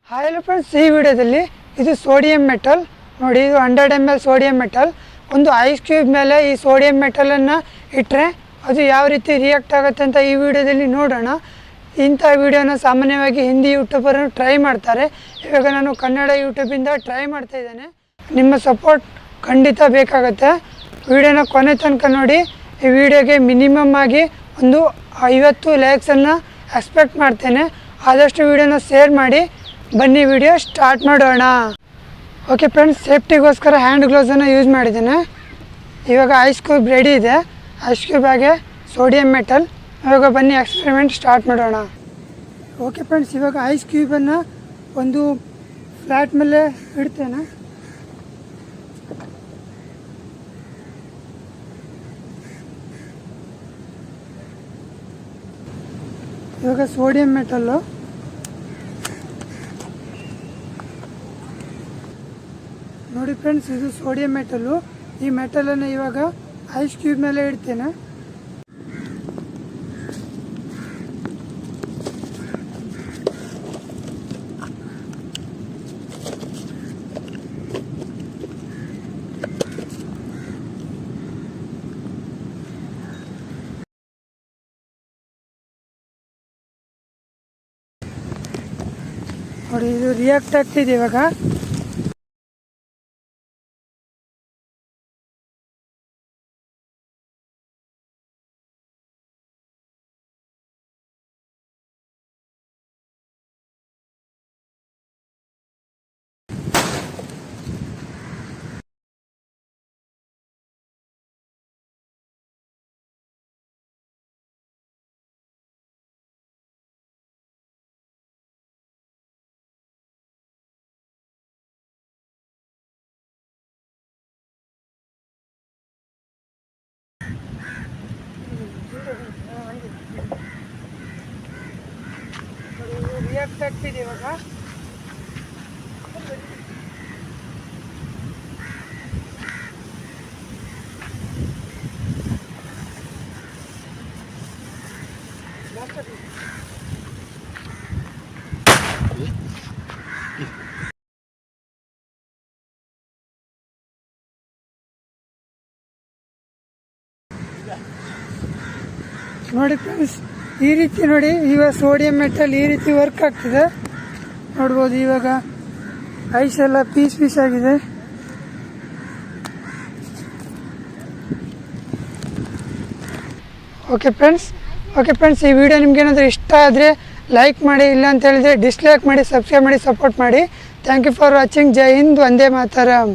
Hi hello friends, ಈ ವಿಡಿಯೋದಲ್ಲಿ ಇದು ಸೋಡಿಯಂ ಮೆಟಲ್ ನೋಡಿ. ಇದು 100 ml ಸೋಡಿಯಂ ಮೆಟಲ್. ಒಂದು ಐಸ್ ಕ್ಯೂಬ್ ಮೇಲೆ ಈ ಸೋಡಿಯಂ ಮೆಟಲನ್ನು ಇಟ್ಟರೆ ಅದು ಯಾವ ರೀತಿ ರಿಯಾಕ್ಟ್ ಆಗುತ್ತೆ ಅಂತ ಈ ವಿಡಿಯೋದಲ್ಲಿ ನೋಡೋಣ. ಇಂಥ ವಿಡಿಯೋನ ಸಾಮಾನ್ಯವಾಗಿ ಹಿಂದಿ ಯೂಟ್ಯೂಬರ್ ಟ್ರೈ ಮಾಡ್ತಾರೆ. ಇವಾಗ ನಾನು ಕನ್ನಡ ಯೂಟ್ಯೂಬಿಂದ ಟ್ರೈ ಮಾಡ್ತಾ ಇದ್ದೇನೆ. ನಿಮ್ಮ ಸಪೋರ್ಟ್ ಖಂಡಿತ ಬೇಕಾಗುತ್ತೆ. ವಿಡಿಯೋನ ಕೊನೆ ತನಕ ನೋಡಿ. ಈ ವಿಡಿಯೋಗೆ ಮಿನಿಮಮ್ ಆಗಿ ಒಂದು 50 ಲೈಕ್ಸನ್ನು ಎಕ್ಸ್ಪೆಕ್ಟ್ ಮಾಡ್ತೇನೆ. ಆದಷ್ಟು ವಿಡಿಯೋನ ಶೇರ್ ಮಾಡಿ. ಬನ್ನಿ ವಿಡಿಯೋ ಸ್ಟಾರ್ಟ್ ಮಾಡೋಣ. ಓಕೆ ಫ್ರೆಂಡ್ಸ್, ಸೇಫ್ಟಿಗೋಸ್ಕರ ಹ್ಯಾಂಡ್ ಗ್ಲೌಸನ್ನು ಯೂಸ್ ಮಾಡಿದ್ದೇನೆ. ಇವಾಗ ಐಸ್ ಕ್ಯೂಬ್ ರೆಡಿ ಇದೆ. ಐಸ್ ಕ್ಯೂಬ್ ಹಾಗೆ ಸೋಡಿಯಂ ಮೆಟಲ್. ಇವಾಗ ಬನ್ನಿ ಎಕ್ಸ್ಪೆರಿಮೆಂಟ್ ಸ್ಟಾರ್ಟ್ ಮಾಡೋಣ. ಓಕೆ ಫ್ರೆಂಡ್ಸ್, ಇವಾಗ ಐಸ್ ಕ್ಯೂಬನ್ನು ಒಂದು ಫ್ಲ್ಯಾಟ್ ಮೇಲೆ ಇಡ್ತೇನೆ. ಇವಾಗ ಸೋಡಿಯಂ ಮೆಟಲ್ಲು ನೋಡಿ ಫ್ರೆಂಡ್ಸ್, ಇದು ಸೋಡಿಯಂ ಮೆಟಲ್ಲು. ಈ ಮೆಟಲನ್ನು ಇವಾಗ ಐಸ್ ಕ್ಯೂಬ್ ಮೇಲೆ ಇಡ್ತೇನೆ. ನೋಡಿ, ಇದು ರಿಯಾಕ್ಟ್ ಆಗ್ತಿದೆ ಇವಾಗ. ರಿಯಾಕ್ಟ್ ಆಗ್ತಿದೆ ಇವಾಗ. ನೋಡಿ ಫ್ರೆಂಡ್ಸ್, ಈ ರೀತಿ ನೋಡಿ, ಇವಾಗ ಸೋಡಿಯಂ ಮೆಟಲ್ ಈ ರೀತಿ ವರ್ಕ್ ಆಗ್ತಿದೆ ನೋಡ್ಬೋದು. ಇವಾಗ ಐಸ್ ಎಲ್ಲ ಪೀಸ್ ಪೀಸ್ ಆಗಿದೆ. ಓಕೆ ಫ್ರೆಂಡ್ಸ್, ಈ ವಿಡಿಯೋ ನಿಮ್ಗೆ ಏನಾದರೂ ಇಷ್ಟ ಆದರೆ ಲೈಕ್ ಮಾಡಿ, ಇಲ್ಲ ಅಂತ ಹೇಳಿದ್ರೆ ಡಿಸ್ಲೈಕ್ ಮಾಡಿ, ಸಬ್ಸ್ಕ್ರೈಬ್ ಮಾಡಿ, ಸಪೋರ್ಟ್ ಮಾಡಿ. Thank you for watching. ಜೈ ಹಿಂದ್, ವಂದೇ ಮಾತರಂ.